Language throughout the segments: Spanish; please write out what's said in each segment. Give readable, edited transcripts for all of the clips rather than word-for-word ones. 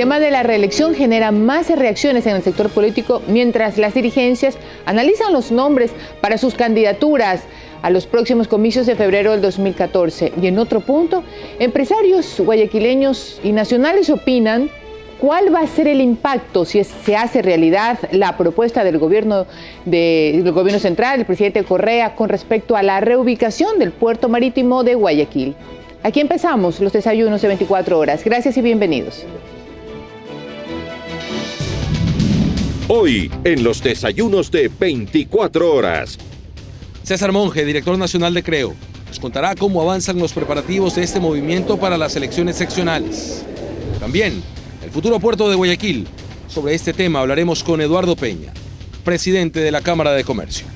tema de la reelección genera más reacciones en el sector político mientras las dirigencias analizan los nombres para sus candidaturas a los próximos comicios de febrero del 2014. Y en otro punto, empresarios guayaquileños y nacionales opinan cuál va a ser el impacto si se hace realidad la propuesta del gobierno central, el presidente Correa, con respecto a la reubicación del puerto marítimo de Guayaquil. Aquí empezamos los desayunos de 24 horas. Gracias y bienvenidos. Hoy en los desayunos de 24 horas. César Monge, director nacional de Creo, nos contará cómo avanzan los preparativos de este movimiento para las elecciones seccionales. También, el futuro puerto de Guayaquil. Sobre este tema hablaremos con Eduardo Peña, presidente de la Cámara de Comercio.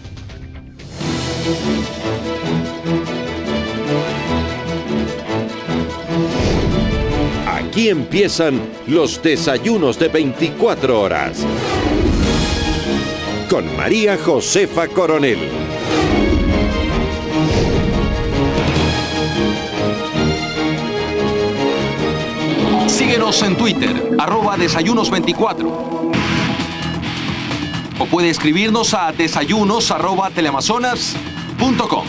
Aquí empiezan los desayunos de 24 horas. Con María Josefa Coronel. Síguenos en Twitter, @desayunos24. O puede escribirnos a desayunos@teleamazonas.com.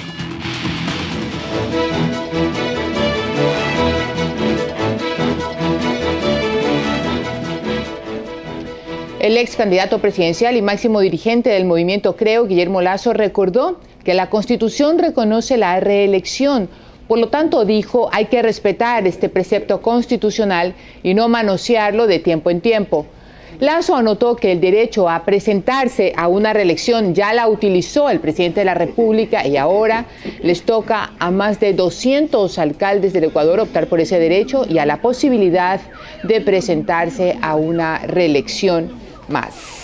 El ex candidato presidencial y máximo dirigente del movimiento Creo, Guillermo Lasso, recordó que la Constitución reconoce la reelección. Por lo tanto, dijo, hay que respetar este precepto constitucional y no manosearlo de tiempo en tiempo. Lasso anotó que el derecho a presentarse a una reelección ya la utilizó el presidente de la República y ahora les toca a más de 200 alcaldes del Ecuador optar por ese derecho y a la posibilidad de presentarse a una reelección más.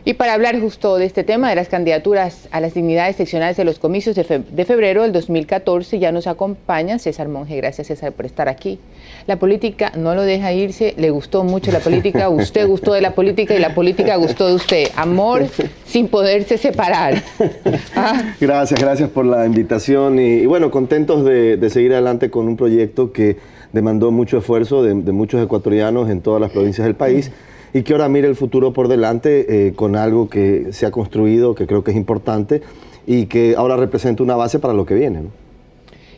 Y para hablar justo de este tema, de las candidaturas a las dignidades seccionales de los comicios de febrero del 2014, ya nos acompaña César Monge. Gracias, César, por estar aquí. La política no lo deja irse, le gustó mucho la política, usted gustó de la política y la política gustó de usted. Amor sin poderse separar. Gracias por la invitación y bueno, contentos de seguir adelante con un proyecto que demandó mucho esfuerzo de muchos ecuatorianos en todas las provincias del país. Y que ahora mire el futuro por delante con algo que se ha construido, que creo que es importante y que ahora representa una base para lo que viene, ¿no?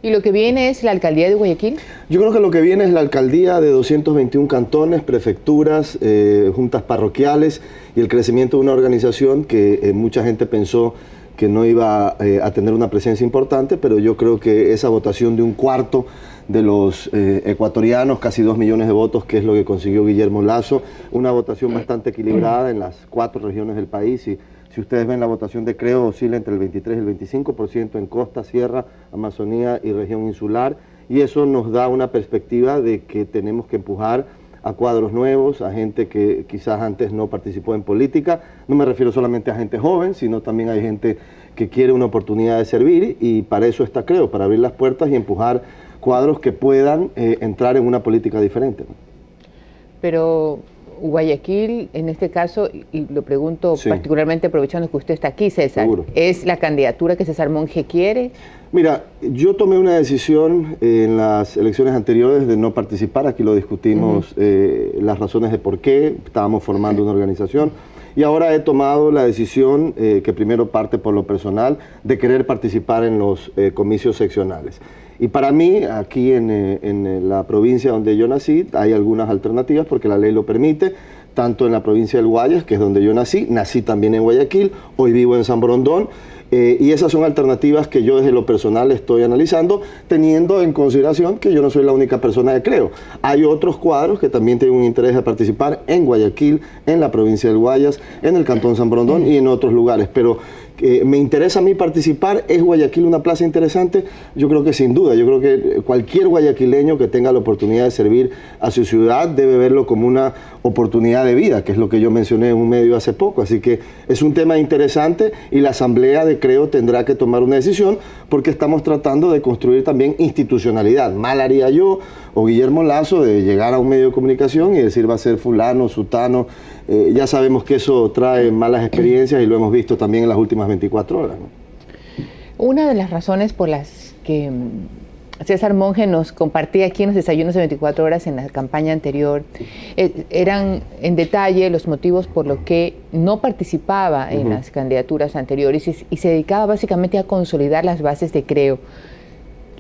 ¿Y lo que viene es la alcaldía de Guayaquil? Yo creo que lo que viene es la alcaldía de 221 cantones, prefecturas, juntas parroquiales y el crecimiento de una organización que mucha gente pensó que no iba a tener una presencia importante, pero yo creo que esa votación de un cuarto de los ecuatorianos, casi 2 millones de votos, que es lo que consiguió Guillermo Lasso, una votación bastante equilibrada en las 4 regiones del país. Y si ustedes ven la votación de Creo, oscila entre el 23 y el 25% en costa, sierra, Amazonía y región insular, y eso nos da una perspectiva de que tenemos que empujar a cuadros nuevos, a gente que quizás antes no participó en política. No me refiero solamente a gente joven, sino también hay gente que quiere una oportunidad de servir, y para eso está Creo, para abrir las puertas y empujar cuadros que puedan entrar en una política diferente. Pero Guayaquil, en este caso, y lo pregunto particularmente aprovechando que usted está aquí, César, seguro, ¿es la candidatura que César Monge quiere? Mira, yo tomé una decisión en las elecciones anteriores de no participar, aquí lo discutimos, las razones de por qué, estábamos formando una organización, y ahora he tomado la decisión, que primero parte por lo personal, de querer participar en los comicios seccionales. Y para mí, aquí en la provincia donde yo nací, hay algunas alternativas porque la ley lo permite, tanto en la provincia del Guayas, que es donde yo nací también en Guayaquil, hoy vivo en San Borondón, y esas son alternativas que yo desde lo personal estoy analizando, teniendo en consideración que yo no soy la única persona que Creo. Hay otros cuadros que también tienen un interés de participar en Guayaquil, en la provincia del Guayas, en el cantón San Borondón y en otros lugares, pero me interesa a mí participar. ¿Es Guayaquil una plaza interesante? Yo creo que sin duda. Yo creo que cualquier guayaquileño que tenga la oportunidad de servir a su ciudad debe verlo como una oportunidad de vida, que es lo que yo mencioné en un medio hace poco. Así que es un tema interesante y la Asamblea de Creo tendrá que tomar una decisión porque estamos tratando de construir también institucionalidad. Mal haría yo o Guillermo Lasso de llegar a un medio de comunicación y decir va a ser fulano, sutano. Ya sabemos que eso trae malas experiencias y lo hemos visto también en las últimas 24 horas, ¿no? Una de las razones por las que César Monge nos compartía aquí en los desayunos de 24 horas en la campaña anterior, eran en detalle los motivos por los que no participaba en las candidaturas anteriores y se dedicaba básicamente a consolidar las bases de Creo.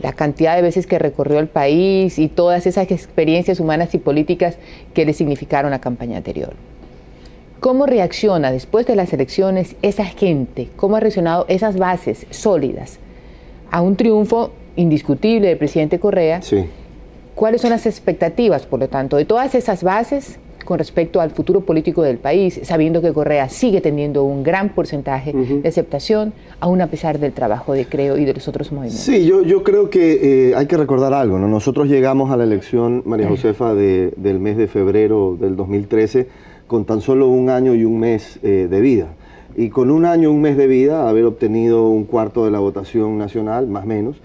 La cantidad de veces que recorrió el país y todas esas experiencias humanas y políticas que le significaron la campaña anterior. ¿Cómo reacciona después de las elecciones esa gente? ¿Cómo ha reaccionado esas bases sólidas a un triunfo indiscutible del presidente Correa? Sí. ¿Cuáles son las expectativas, por lo tanto, de todas esas bases con respecto al futuro político del país, sabiendo que Correa sigue teniendo un gran porcentaje de aceptación, aún a pesar del trabajo de Creo y de los otros movimientos? Sí, yo creo que hay que recordar algo, ¿no? Nosotros llegamos a la elección, María Josefa, del mes de febrero del 2013 con tan solo 1 año y 1 mes de vida. Y con 1 año y 1 mes de vida, haber obtenido 1/4 de la votación nacional, más o menos,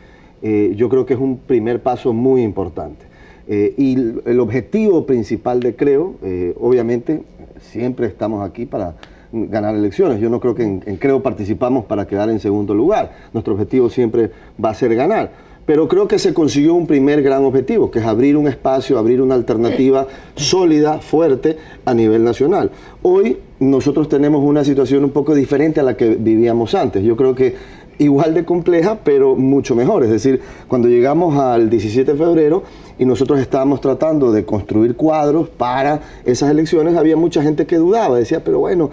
yo creo que es un primer paso muy importante. Y el objetivo principal de Creo, obviamente, siempre estamos aquí para ganar elecciones. Yo no creo que en Creo participamos para quedar en segundo lugar. Nuestro objetivo siempre va a ser ganar. Pero creo que se consiguió un primer gran objetivo, que es abrir un espacio, abrir una alternativa sólida, fuerte a nivel nacional. Hoy nosotros tenemos una situación un poco diferente a la que vivíamos antes. Yo creo que igual de compleja, pero mucho mejor. Es decir, cuando llegamos al 17 de febrero y nosotros estábamos tratando de construir cuadros para esas elecciones, había mucha gente que dudaba, decía, pero bueno,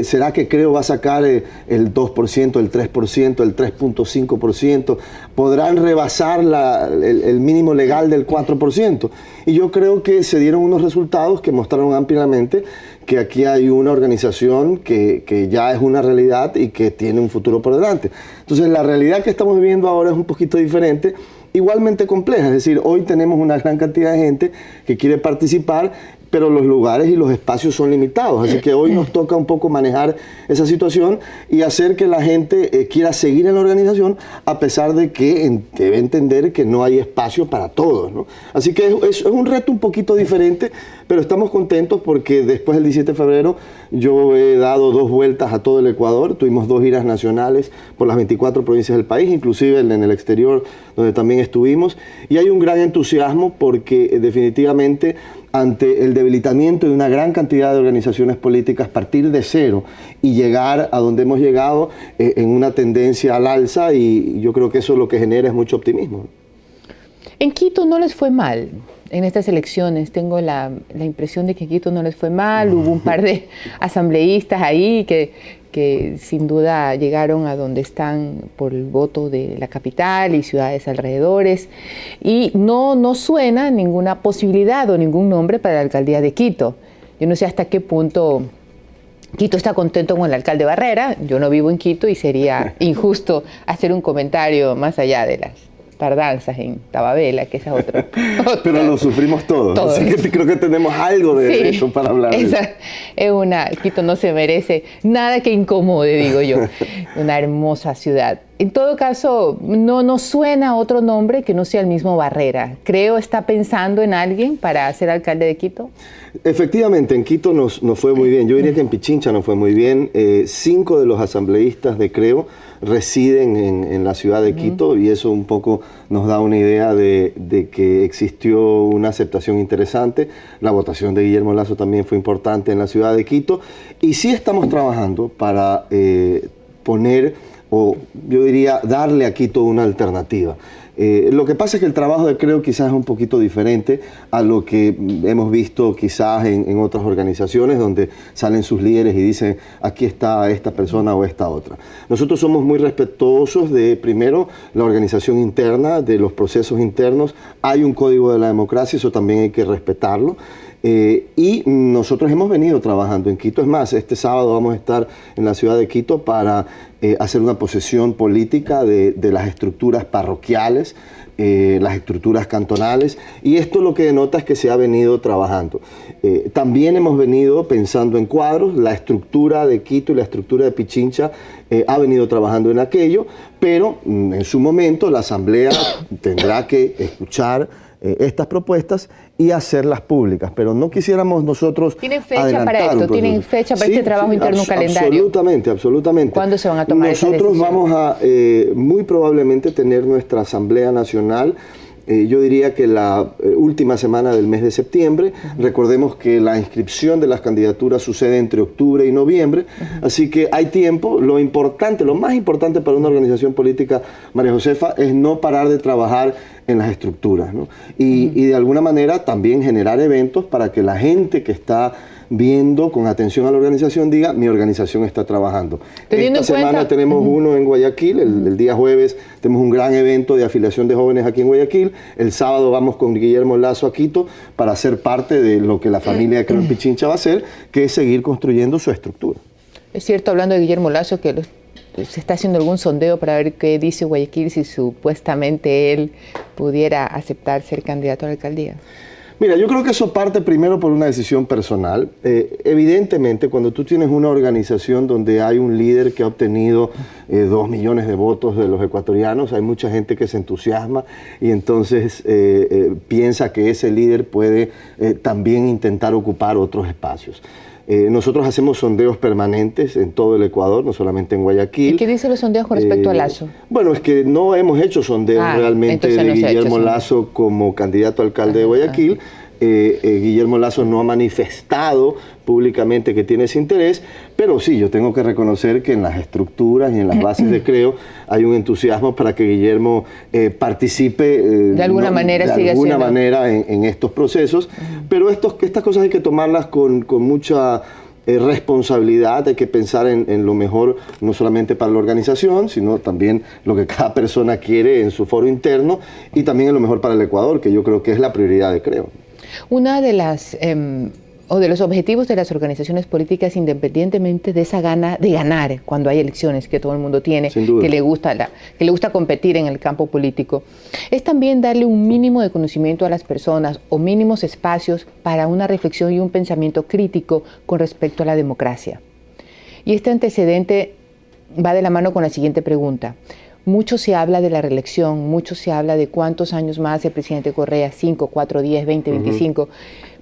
¿será que Creo va a sacar el 2%, el 3%, el 3.5%? ¿Podrán rebasar el mínimo legal del 4%? Y yo creo que se dieron unos resultados que mostraron ampliamente que aquí hay una organización que ya es una realidad y que tiene un futuro por delante. Entonces, la realidad que estamos viviendo ahora es un poquito diferente, igualmente compleja. Es decir, hoy tenemos una gran cantidad de gente que quiere participar, pero los lugares y los espacios son limitados. Así que hoy nos toca un poco manejar esa situación y hacer que la gente quiera seguir en la organización, a pesar de que debe entender que no hay espacio para todos, ¿no? Así que es un reto un poquito diferente, pero estamos contentos porque después del 17 de febrero yo he dado 2 vueltas a todo el Ecuador. Tuvimos 2 giras nacionales por las 24 provincias del país, inclusive en el exterior, donde también estuvimos. Y hay un gran entusiasmo porque definitivamente, ante el debilitamiento de una gran cantidad de organizaciones políticas, partir de cero y llegar a donde hemos llegado en una tendencia al alza, y yo creo que eso lo que genera es mucho optimismo. En Quito no les fue mal en estas elecciones. Tengo la impresión de que en Quito no les fue mal. Hubo un par de asambleístas ahí que sin duda llegaron a donde están por el voto de la capital y ciudades alrededores, y no suena ninguna posibilidad o ningún nombre para la alcaldía de Quito. Yo no sé hasta qué punto Quito está contento con el alcalde Barrera. Yo no vivo en Quito y sería injusto hacer un comentario más allá de las tardanzas en Tababela, que esa es otra. Pero lo sufrimos todos, así que creo que tenemos algo de derecho para hablar de eso. Quito no se merece nada que incomode, digo yo. Una hermosa ciudad. En todo caso, no suena otro nombre que no sea el mismo Barrera. Creo está pensando en alguien para ser alcalde de Quito. Efectivamente, en Quito nos fue muy bien. Yo diría que en Pichincha nos fue muy bien. 5 de los asambleístas de Creo residen en la ciudad de Quito, y eso un poco nos da una idea de que existió una aceptación interesante. La votación de Guillermo Lasso también fue importante en la ciudad de Quito, y sí estamos trabajando para poner, o yo diría, darle a Quito una alternativa. Lo que pasa es que el trabajo de Creo quizás es un poquito diferente a lo que hemos visto quizás en otras organizaciones, donde salen sus líderes y dicen, aquí está esta persona o esta otra. Nosotros somos muy respetuosos de, primero, la organización interna, de los procesos internos. Hay un código de la democracia, eso también hay que respetarlo. Y nosotros hemos venido trabajando en Quito. Es más, este sábado vamos a estar en la ciudad de Quito para hacer una posesión política de las estructuras parroquiales, las estructuras cantonales, y esto lo que denota es que se ha venido trabajando. También hemos venido pensando en cuadros. La estructura de Quito y la estructura de Pichincha ha venido trabajando en aquello, pero en su momento la Asamblea tendrá que escuchar estas propuestas y hacerlas públicas, pero no quisiéramos nosotros ¿Tienen fecha para esto? ¿Tienen fecha para este trabajo interno, un calendario? Absolutamente. ¿Cuándo se van a tomar esas Nosotros decisiones? vamos a muy probablemente tener nuestra Asamblea Nacional, yo diría que la última semana del mes de septiembre. Recordemos que la inscripción de las candidaturas sucede entre octubre y noviembre, así que hay tiempo. Lo importante, lo más importante para una organización política, María Josefa, es no parar de trabajar en las estructuras, ¿no? Y de alguna manera también generar eventos para que la gente que está viendo con atención a la organización diga: mi organización está trabajando. Esta semana tenemos uno en Guayaquil, el día jueves tenemos un gran evento de afiliación de jóvenes aquí en Guayaquil, el sábado vamos con Guillermo Lasso a Quito para ser parte de lo que la familia de Creo en Pichincha va a hacer, que es seguir construyendo su estructura. Es cierto, hablando de Guillermo Lasso, que se está haciendo algún sondeo para ver qué dice Guayaquil si supuestamente él pudiera aceptar ser candidato a la alcaldía. Mira, yo creo que eso parte primero por una decisión personal. Evidentemente, cuando tú tienes una organización donde hay un líder que ha obtenido 2 millones de votos de los ecuatorianos, hay mucha gente que se entusiasma y entonces piensa que ese líder puede también intentar ocupar otros espacios. Nosotros hacemos sondeos permanentes en todo el Ecuador, no solamente en Guayaquil. ¿Y qué dicen los sondeos con respecto a Lasso? Bueno, es que no hemos hecho sondeos realmente de Guillermo Lasso como candidato a alcalde de Guayaquil. Guillermo Lasso no ha manifestado públicamente que tiene ese interés, pero sí, yo tengo que reconocer que en las estructuras y en las bases de Creo hay un entusiasmo para que Guillermo participe de alguna manera en estos procesos, pero estas cosas hay que tomarlas con mucha responsabilidad. Hay que pensar en lo mejor no solamente para la organización, sino también lo que cada persona quiere en su foro interno y también en lo mejor para el Ecuador, que yo creo que es la prioridad de Creo. Una de las o de los objetivos de las organizaciones políticas, independientemente de esa gana de ganar cuando hay elecciones que todo el mundo tiene, que le gusta competir en el campo político, es también darle un mínimo de conocimiento a las personas o mínimos espacios para una reflexión y un pensamiento crítico con respecto a la democracia. Y este antecedente va de la mano con la siguiente pregunta. Mucho se habla de la reelección, mucho se habla de cuántos años más el presidente Correa, 5, 4, 10, 20, 25,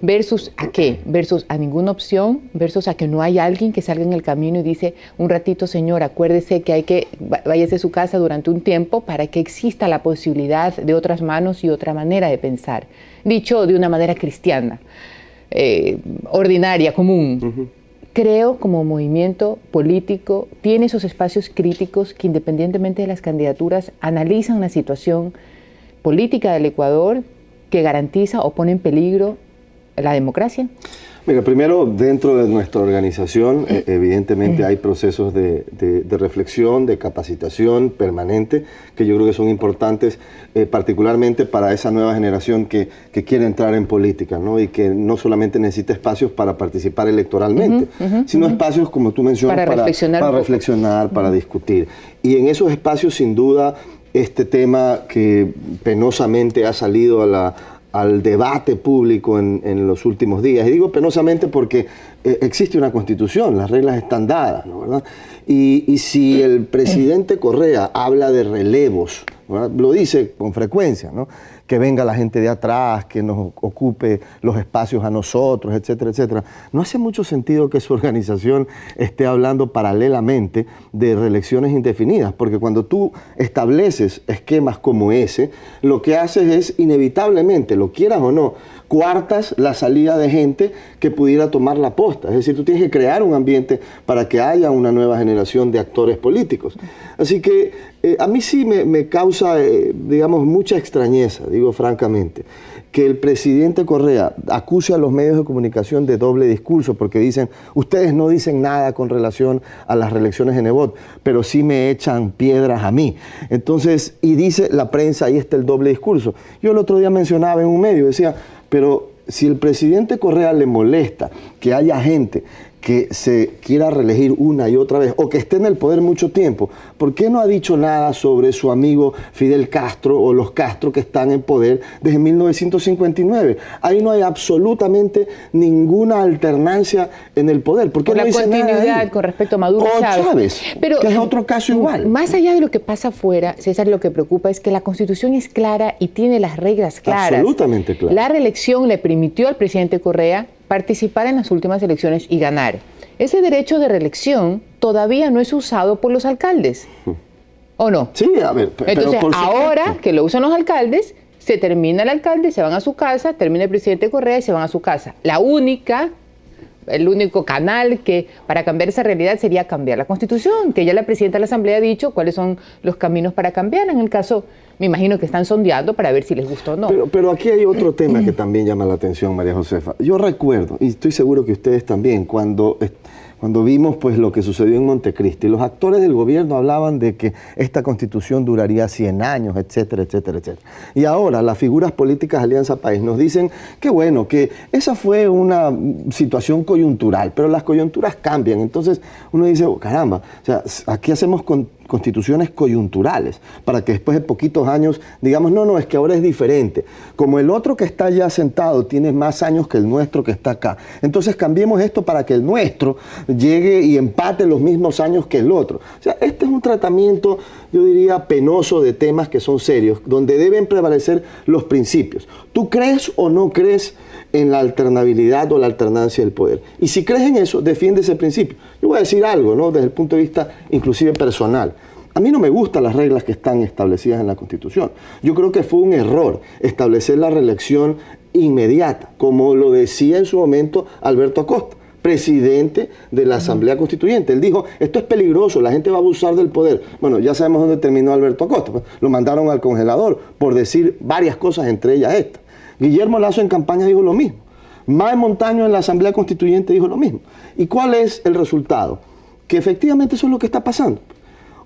versus a qué, versus a ninguna opción, versus a que no hay alguien que salga en el camino y dice: un ratito, señor, acuérdese que váyase a su casa durante un tiempo para que exista la posibilidad de otras manos y otra manera de pensar. Dicho de una manera cristiana, ordinaria, común. Creo, como movimiento político, tiene esos espacios críticos que, independientemente de las candidaturas, analizan la situación política del Ecuador que garantiza o pone en peligro la democracia. Mira, primero, dentro de nuestra organización, evidentemente hay procesos de reflexión, de capacitación permanente, que yo creo que son importantes, particularmente para esa nueva generación que quiere entrar en política, ¿no? Y que no solamente necesita espacios para participar electoralmente, sino espacios, como tú mencionas, para reflexionar, para discutir. Y en esos espacios, sin duda, este tema que penosamente ha salido al debate público en los últimos días. Y digo penosamente porque existe una constitución, las reglas están dadas, ¿no? ¿Verdad? Y si el presidente Correa habla de relevos, ¿verdad? Lo dice con frecuencia, ¿no? Que venga la gente de atrás, que nos ocupe los espacios a nosotros, etcétera, etcétera. No hace mucho sentido que su organización esté hablando paralelamente de reelecciones indefinidas, porque cuando tú estableces esquemas como ese, lo que haces es inevitablemente, lo quieras o no, coartas la salida de gente que pudiera tomar la posta. Es decir, tú tienes que crear un ambiente para que haya una nueva generación de actores políticos. Así que a mí sí me causa, digamos, mucha extrañeza, digo francamente, que el presidente Correa acuse a los medios de comunicación de doble discurso, porque dicen: ustedes no dicen nada con relación a las reelecciones en Nebot, pero sí me echan piedras a mí. Entonces, y dice la prensa, ahí está el doble discurso. Yo el otro día mencionaba en un medio, decía: pero si el presidente Correa le molesta que haya gente que se quiera reelegir una y otra vez o que esté en el poder mucho tiempo, ¿por qué no ha dicho nada sobre su amigo Fidel Castro o los Castro que están en poder desde 1959? Ahí no hay absolutamente ninguna alternancia en el poder. ¿Por qué no dice nada ahí? La continuidad con respecto a Maduro o Chávez. Pero, que es otro caso igual. Más allá de lo que pasa afuera, César, lo que preocupa es que la Constitución es clara y tiene las reglas claras. Absolutamente clara. La reelección le permitió al presidente Correa participar en las últimas elecciones y ganar. Ese derecho de reelección todavía no es usado por los alcaldes, ¿o no? Sí, a ver, entonces ahora que lo usan los alcaldes, se termina el alcalde, se van a su casa, termina el presidente Correa y se van a su casa. El único canal que para cambiar esa realidad sería cambiar la Constitución, que ya la presidenta de la Asamblea ha dicho cuáles son los caminos para cambiar. En el caso, me imagino que están sondeando para ver si les gusta o no. Pero aquí hay otro tema que también llama la atención, María Josefa. Yo recuerdo, y estoy seguro que ustedes también, cuando vimos pues lo que sucedió en Montecristi, los actores del gobierno hablaban de que esta Constitución duraría 100 años, etcétera, etcétera, etcétera. Y ahora las figuras políticas de Alianza País nos dicen que bueno, que esa fue una situación coyuntural, pero las coyunturas cambian. Entonces uno dice, oh, caramba, o sea, aquí hacemos constituciones coyunturales, para que después de poquitos años digamos, no, es que ahora es diferente. Como el otro que está ya sentado tiene más años que el nuestro que está acá, entonces cambiemos esto para que el nuestro llegue y empate los mismos años que el otro. O sea, este es un tratamiento, yo diría, penoso de temas que son serios, donde deben prevalecer los principios. ¿Tú crees o no crees en la alternabilidad o la alternancia del poder? Y si crees en eso, defiende ese principio. Yo voy a decir algo, ¿no?, desde el punto de vista inclusive personal. A mí no me gustan las reglas que están establecidas en la Constitución. Yo creo que fue un error establecer la reelección inmediata, como lo decía en su momento Alberto Acosta, presidente de la Asamblea Constituyente. Él dijo, esto es peligroso, la gente va a abusar del poder. Bueno, ya sabemos dónde terminó Alberto Acosta. Pues, lo mandaron al congelador por decir varias cosas, entre ellas esta. Guillermo Lasso en campaña dijo lo mismo. Mae Montaño en la Asamblea Constituyente dijo lo mismo. ¿Y cuál es el resultado? Que efectivamente eso es lo que está pasando.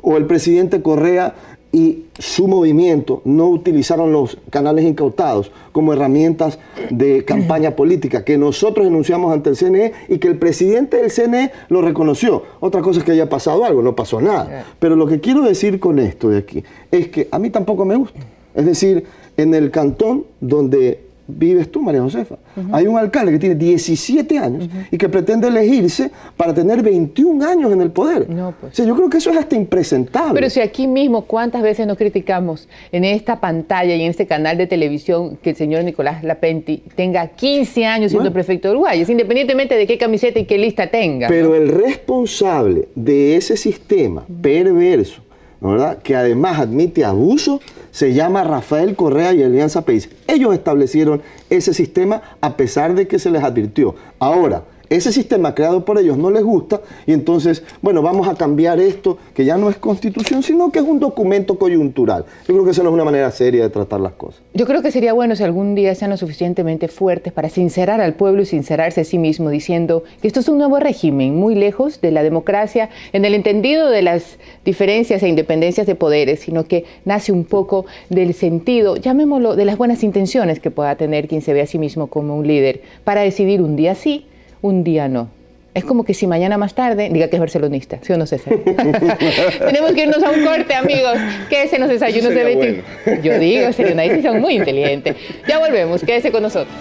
O el presidente Correa y su movimiento no utilizaron los canales incautados como herramientas de campaña política que nosotros enunciamos ante el CNE y que el presidente del CNE lo reconoció. Otra cosa es que haya pasado algo, no pasó nada. Pero lo que quiero decir con esto de aquí es que a mí tampoco me gusta. Es decir, en el cantón donde vives tú, María Josefa, hay un alcalde que tiene 17 años y que pretende elegirse para tener 21 años en el poder. No, pues. O sea, yo creo que eso es hasta impresentable. Pero si aquí mismo, ¿cuántas veces nos criticamos en esta pantalla y en este canal de televisión que el señor Nicolás Lapenti tenga 15 años siendo prefecto de Uruguay, independientemente de qué camiseta y qué lista tenga? Pero ¿no? El responsable de ese sistema perverso, ¿no, verdad?, que además admite abuso, se llama Rafael Correa y Alianza País. Ellos establecieron ese sistema a pesar de que se les advirtió. Ahora, ese sistema creado por ellos no les gusta y entonces, bueno, vamos a cambiar esto, que ya no es constitución, sino que es un documento coyuntural. Yo creo que eso no es una manera seria de tratar las cosas. Yo creo que sería bueno si algún día sean lo suficientemente fuertes para sincerar al pueblo y sincerarse a sí mismo, diciendo que esto es un nuevo régimen, muy lejos de la democracia, en el entendido de las diferencias e independencias de poderes, sino que nace un poco del sentido, llamémoslo, de las buenas intenciones que pueda tener quien se ve a sí mismo como un líder, para decidir un día sí, un día no. Es como que si mañana más tarde diga que es barcelonista, ¿sí o no, César? Tenemos que irnos a un corte, amigos. Quédese en los desayunos de 20. Bueno. Yo digo, sería una decisión muy inteligente. Ya volvemos, quédese con nosotros.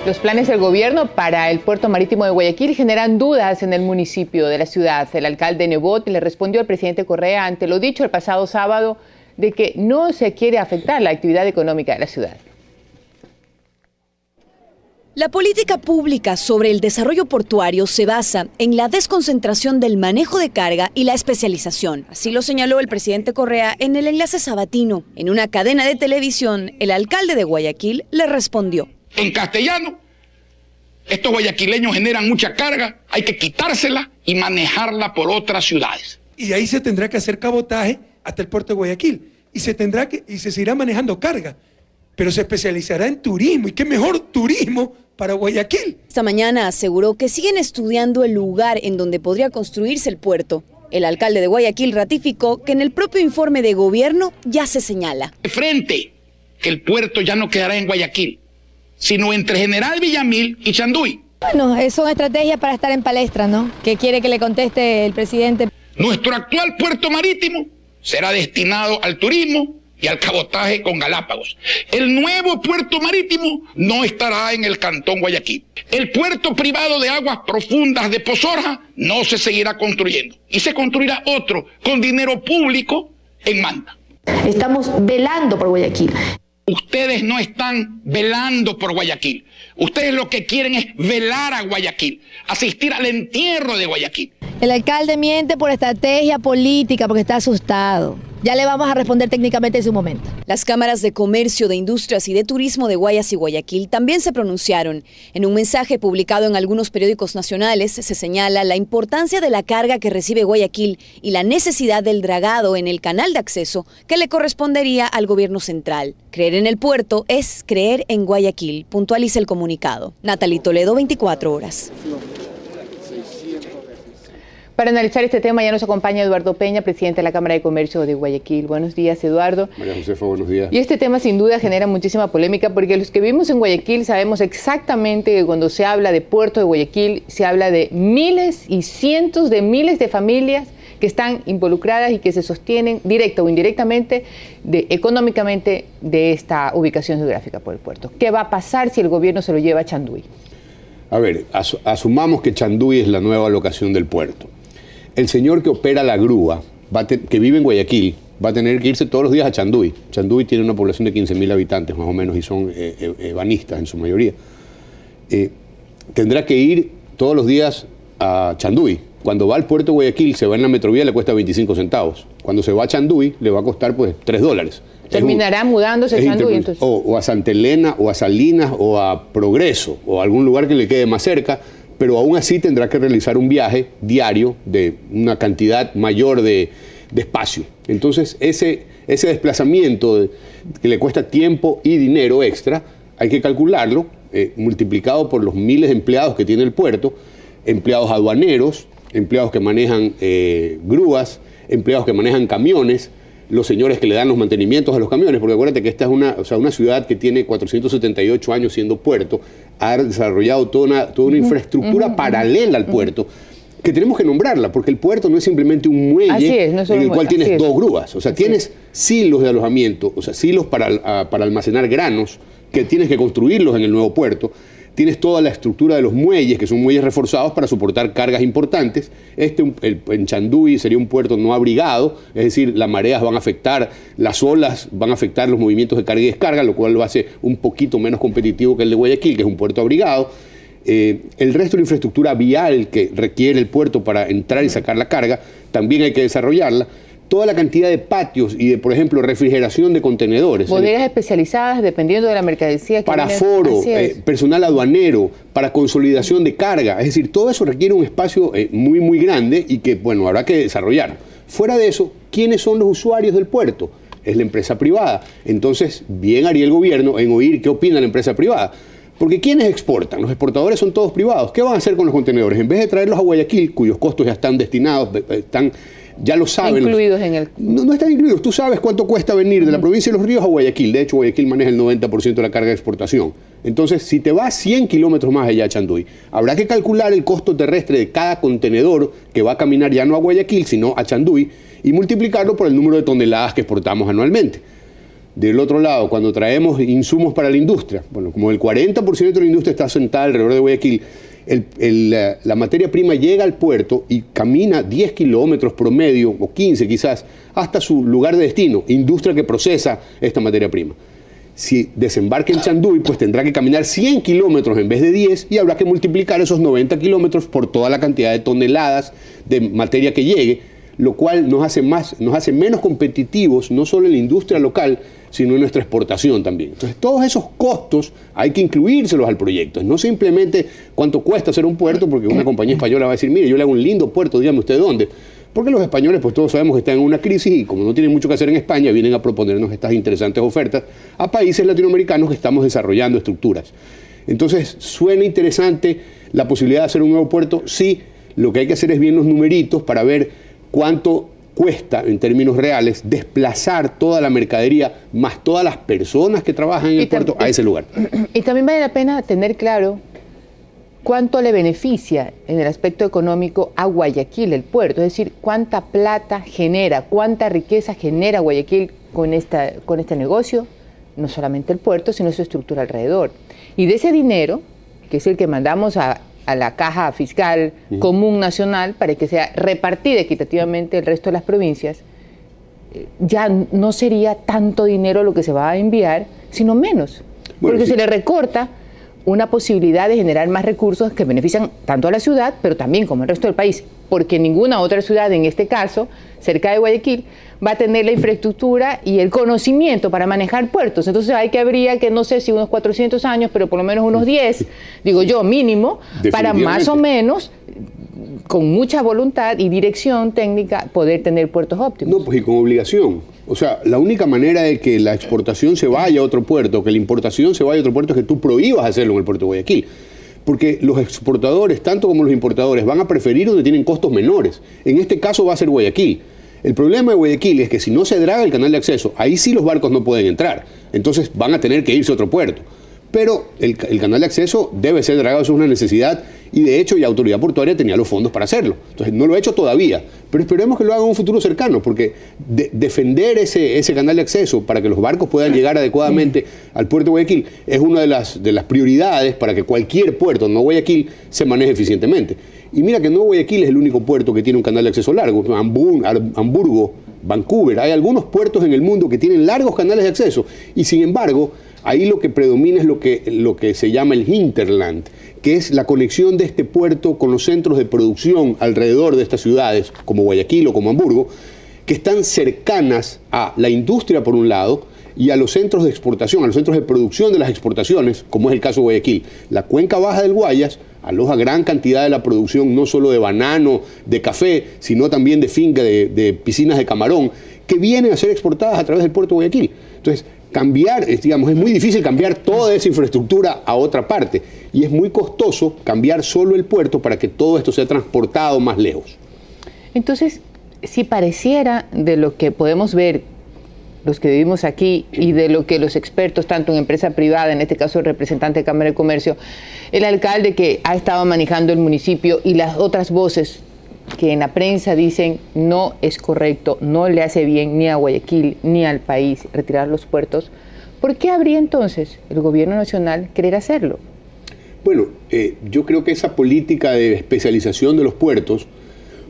Los planes del gobierno para el puerto marítimo de Guayaquil generan dudas en el municipio de la ciudad. El alcalde Nebot le respondió al presidente Correa ante lo dicho el pasado sábado de que no se quiere afectar la actividad económica de la ciudad. La política pública sobre el desarrollo portuario se basa en la desconcentración del manejo de carga y la especialización. Así lo señaló el presidente Correa en el enlace sabatino. En una cadena de televisión, el alcalde de Guayaquil le respondió. En castellano, estos guayaquileños generan mucha carga, hay que quitársela y manejarla por otras ciudades. Y de ahí se tendrá que hacer cabotaje hasta el puerto de Guayaquil y se seguirá manejando carga, pero se especializará en turismo, y qué mejor turismo para Guayaquil. Esta mañana aseguró que siguen estudiando el lugar en donde podría construirse el puerto. El alcalde de Guayaquil ratificó que en el propio informe de gobierno ya se señala. Frente que el puerto ya no quedará en Guayaquil, sino entre General Villamil y Chanduy. Bueno, son estrategias para estar en palestra, ¿no? ¿Qué quiere que le conteste el presidente? Nuestro actual puerto marítimo será destinado al turismo y al cabotaje con Galápagos. El nuevo puerto marítimo no estará en el Cantón Guayaquil. El puerto privado de aguas profundas de Pozorja no se seguirá construyendo y se construirá otro con dinero público en Manta. Estamos velando por Guayaquil. Ustedes no están velando por Guayaquil. Ustedes lo que quieren es velar a Guayaquil, asistir al entierro de Guayaquil. El alcalde miente por estrategia política porque está asustado. Ya le vamos a responder técnicamente en su momento. Las cámaras de comercio, de industrias y de turismo de Guayas y Guayaquil también se pronunciaron. En un mensaje publicado en algunos periódicos nacionales se señala la importancia de la carga que recibe Guayaquil y la necesidad del dragado en el canal de acceso que le correspondería al gobierno central. Creer en el puerto es creer en Guayaquil, puntualiza el comunicado. Natalie Toledo, 24 horas. Para analizar este tema ya nos acompaña Eduardo Peña, presidente de la Cámara de Comercio de Guayaquil. Buenos días, Eduardo. María Josefa, buenos días. Y este tema sin duda genera muchísima polémica porque los que vivimos en Guayaquil sabemos exactamente que cuando se habla de Puerto de Guayaquil se habla de miles y cientos de miles de familias que están involucradas y que se sostienen directa o indirectamente económicamente de esta ubicación geográfica por el puerto. ¿Qué va a pasar si el gobierno se lo lleva a Chanduy? A ver, asumamos que Chanduy es la nueva locación del puerto. El señor que opera la grúa, que vive en Guayaquil, va a tener que irse todos los días a Chanduy. Chanduy tiene una población de 15.000 habitantes más o menos y son ebanistas en su mayoría. Tendrá que ir todos los días a Chanduy. Cuando va al puerto de Guayaquil, se va en la metrovía, le cuesta 25 centavos. Cuando se va a Chanduy, le va a costar pues $3. Terminará mudándose a Chanduy entonces. O a Santa Elena, o a Salinas, o a Progreso, o a algún lugar que le quede más cerca, pero aún así tendrá que realizar un viaje diario de una cantidad mayor de espacio. Entonces, ese desplazamiento que le cuesta tiempo y dinero extra, hay que calcularlo, multiplicado por los miles de empleados que tiene el puerto, empleados aduaneros, empleados que manejan grúas, empleados que manejan camiones, los señores que le dan los mantenimientos a los camiones, porque acuérdate que esta es una ciudad que tiene 478 años siendo puerto, ha desarrollado toda una infraestructura paralela al puerto, que tenemos que nombrarla, porque el puerto no es simplemente un muelle en el cual tienes dos grúas, o sea, tienes silos de alojamiento, o sea, silos para almacenar granos, que tienes que construirlos en el nuevo puerto. Tienes toda la estructura de los muelles, que son muelles reforzados para soportar cargas importantes. En Chanduy sería un puerto no abrigado, es decir, las mareas van a afectar, las olas van a afectar los movimientos de carga y descarga, lo cual lo hace un poquito menos competitivo que el de Guayaquil, que es un puerto abrigado. El resto de la infraestructura vial que requiere el puerto para entrar y sacar la carga, también hay que desarrollarla. Toda la cantidad de patios y de, por ejemplo, refrigeración de contenedores. Bodegas especializadas dependiendo de la mercancía que para foro, personal aduanero, para consolidación de carga. Es decir, todo eso requiere un espacio muy, muy grande y que, bueno, habrá que desarrollar. Fuera de eso, ¿quiénes son los usuarios del puerto? Es la empresa privada. Entonces, bien haría el gobierno en oír qué opina la empresa privada. Porque ¿quiénes exportan? Los exportadores son todos privados. ¿Qué van a hacer con los contenedores? En vez de traerlos a Guayaquil, cuyos costos ya están destinados, ya lo saben. Incluidos en el... No están incluidos. Tú sabes cuánto cuesta venir de la provincia de Los Ríos a Guayaquil. De hecho, Guayaquil maneja el 90% de la carga de exportación. Entonces, si te vas 100 kilómetros más allá a Chanduy, habrá que calcular el costo terrestre de cada contenedor que va a caminar ya no a Guayaquil, sino a Chanduy, y multiplicarlo por el número de toneladas que exportamos anualmente. Del otro lado, cuando traemos insumos para la industria, bueno, como el 40% de la industria está sentada alrededor de Guayaquil, la materia prima llega al puerto y camina 10 kilómetros promedio, o 15 quizás, hasta su lugar de destino, industria que procesa esta materia prima. Si desembarca en Chanduy, pues tendrá que caminar 100 kilómetros en vez de 10 y habrá que multiplicar esos 90 kilómetros por toda la cantidad de toneladas de materia que llegue, lo cual nos hace menos competitivos, no solo en la industria local, sino en nuestra exportación también. Entonces, todos esos costos hay que incluírselos al proyecto. No simplemente cuánto cuesta hacer un puerto, porque una compañía española va a decir, mire, yo le hago un lindo puerto, dígame usted dónde. Porque los españoles, pues todos sabemos que están en una crisis y como no tienen mucho que hacer en España, vienen a proponernos estas interesantes ofertas a países latinoamericanos que estamos desarrollando estructuras. Entonces, ¿suena interesante la posibilidad de hacer un nuevo puerto? Sí, lo que hay que hacer es bien los numeritos para ver cuánto cuesta, en términos reales, desplazar toda la mercadería, más todas las personas que trabajan en el puerto, a ese lugar. Y también vale la pena tener claro cuánto le beneficia en el aspecto económico a Guayaquil el puerto, es decir, cuánta plata genera, cuánta riqueza genera Guayaquil con este negocio, no solamente el puerto, sino su estructura alrededor. Y de ese dinero, que es el que mandamos a la caja fiscal común nacional para que sea repartida equitativamente el resto de las provincias, ya no sería tanto dinero lo que se va a enviar, sino menos, bueno, porque se le recorta una posibilidad de generar más recursos que benefician tanto a la ciudad, pero también como el resto del país, porque ninguna otra ciudad, en este caso, cerca de Guayaquil, va a tener la infraestructura y el conocimiento para manejar puertos. Entonces habría que, no sé si unos 400 años, pero por lo menos unos 10, digo yo, mínimo, para más o menos, con mucha voluntad y dirección técnica, poder tener puertos óptimos. No, pues y con obligación. O sea, la única manera de que la exportación se vaya a otro puerto, que la importación se vaya a otro puerto, es que tú prohíbas hacerlo en el puerto de Guayaquil. Porque los exportadores, tanto como los importadores, van a preferir donde tienen costos menores. En este caso va a ser Guayaquil. El problema de Guayaquil es que si no se draga el canal de acceso, ahí sí los barcos no pueden entrar. Entonces van a tener que irse a otro puerto. Pero el canal de acceso debe ser dragado, eso es una necesidad, y de hecho la autoridad portuaria tenía los fondos para hacerlo. Entonces no lo ha hecho todavía, pero esperemos que lo haga en un futuro cercano, porque defender ese canal de acceso para que los barcos puedan llegar adecuadamente al puerto de Guayaquil es una de las prioridades para que cualquier puerto, no Guayaquil, se maneje eficientemente. Y mira que no Guayaquil es el único puerto que tiene un canal de acceso largo. Hamburgo, Vancouver, hay algunos puertos en el mundo que tienen largos canales de acceso, y sin embargo ahí lo que predomina es lo que se llama el hinterland, que es la conexión de este puerto con los centros de producción alrededor de estas ciudades, como Guayaquil o como Hamburgo, que están cercanas a la industria por un lado y a los centros de exportación, a los centros de producción de las exportaciones, como es el caso de Guayaquil. La cuenca baja del Guayas aloja gran cantidad de la producción, no solo de banano, de café, sino también de finca, de piscinas de camarón, que vienen a ser exportadas a través del puerto de Guayaquil. Entonces, es muy difícil cambiar toda esa infraestructura a otra parte, y es muy costoso cambiar solo el puerto para que todo esto sea transportado más lejos. Entonces, si pareciera, de lo que podemos ver los que vivimos aquí y de lo que los expertos, tanto en empresa privada, en este caso el representante de Cámara de Comercio, el alcalde que ha estado manejando el municipio y las otras voces que en la prensa dicen no es correcto, no le hace bien ni a Guayaquil ni al país retirar los puertos, ¿por qué habría entonces el gobierno nacional querer hacerlo? Bueno, yo creo que esa política de especialización de los puertos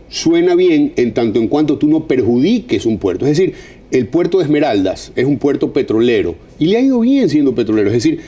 suena bien en tanto en cuanto tú no perjudiques un puerto. Es decir, el puerto de Esmeraldas es un puerto petrolero y le ha ido bien siendo petrolero, es decir,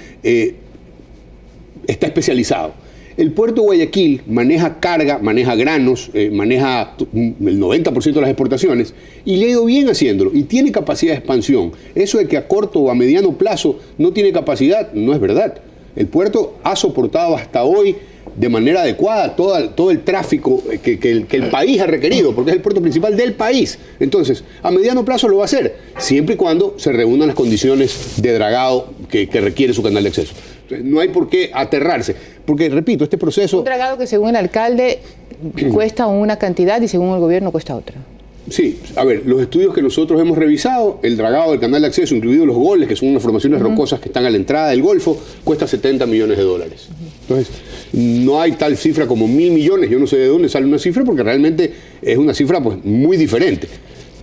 está especializado. El puerto de Guayaquil maneja carga, maneja granos, maneja el 90% de las exportaciones y le ha ido bien haciéndolo y tiene capacidad de expansión. Eso de que a corto o a mediano plazo no tiene capacidad, no es verdad. El puerto ha soportado hasta hoy de manera adecuada todo el tráfico que el país ha requerido, porque es el puerto principal del país. Entonces, a mediano plazo lo va a hacer, siempre y cuando se reúnan las condiciones de dragado que requiere su canal de acceso. Entonces, no hay por qué aterrarse, porque, repito, este proceso... Un dragado que según el alcalde cuesta una cantidad y según el gobierno cuesta otra. Sí, a ver, los estudios que nosotros hemos revisado, el dragado del canal de acceso, incluidos los goles, que son unas formaciones rocosas que están a la entrada del Golfo, cuesta $70 millones. Entonces, no hay tal cifra como 1.000 millones, yo no sé de dónde sale una cifra, porque realmente es una cifra pues muy diferente.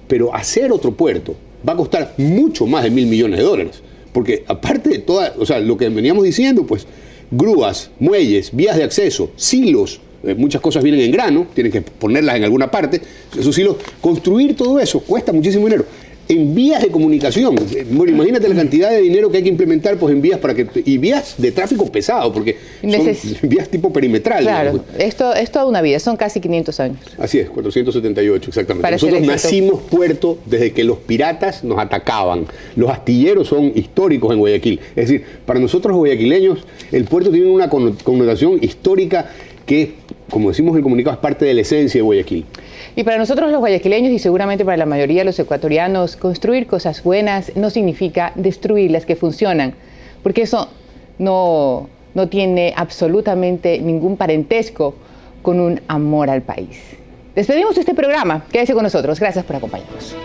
Pero hacer otro puerto va a costar mucho más de $1.000 millones, porque aparte de toda, o sea, lo que veníamos diciendo, pues, grúas, muelles, vías de acceso, silos, muchas cosas vienen en grano, tienen que ponerlas en alguna parte, esos silos, construir todo eso cuesta muchísimo dinero. En vías de comunicación, bueno, imagínate la cantidad de dinero que hay que implementar pues, en vías y vías de tráfico pesado, porque son vías tipo perimetral. Claro, esto es toda una vida, son casi 500 años. Así es, 478 exactamente. Nosotros nacimos puerto desde que los piratas nos atacaban. Los astilleros son históricos en Guayaquil. Es decir, para nosotros los guayaquileños, el puerto tiene una connotación histórica que, como decimos en el comunicado, es parte de la esencia de Guayaquil. Y para nosotros los guayaquileños y seguramente para la mayoría de los ecuatorianos, construir cosas buenas no significa destruir las que funcionan, porque eso no tiene absolutamente ningún parentesco con un amor al país. Despedimos este programa. Quédese con nosotros. Gracias por acompañarnos.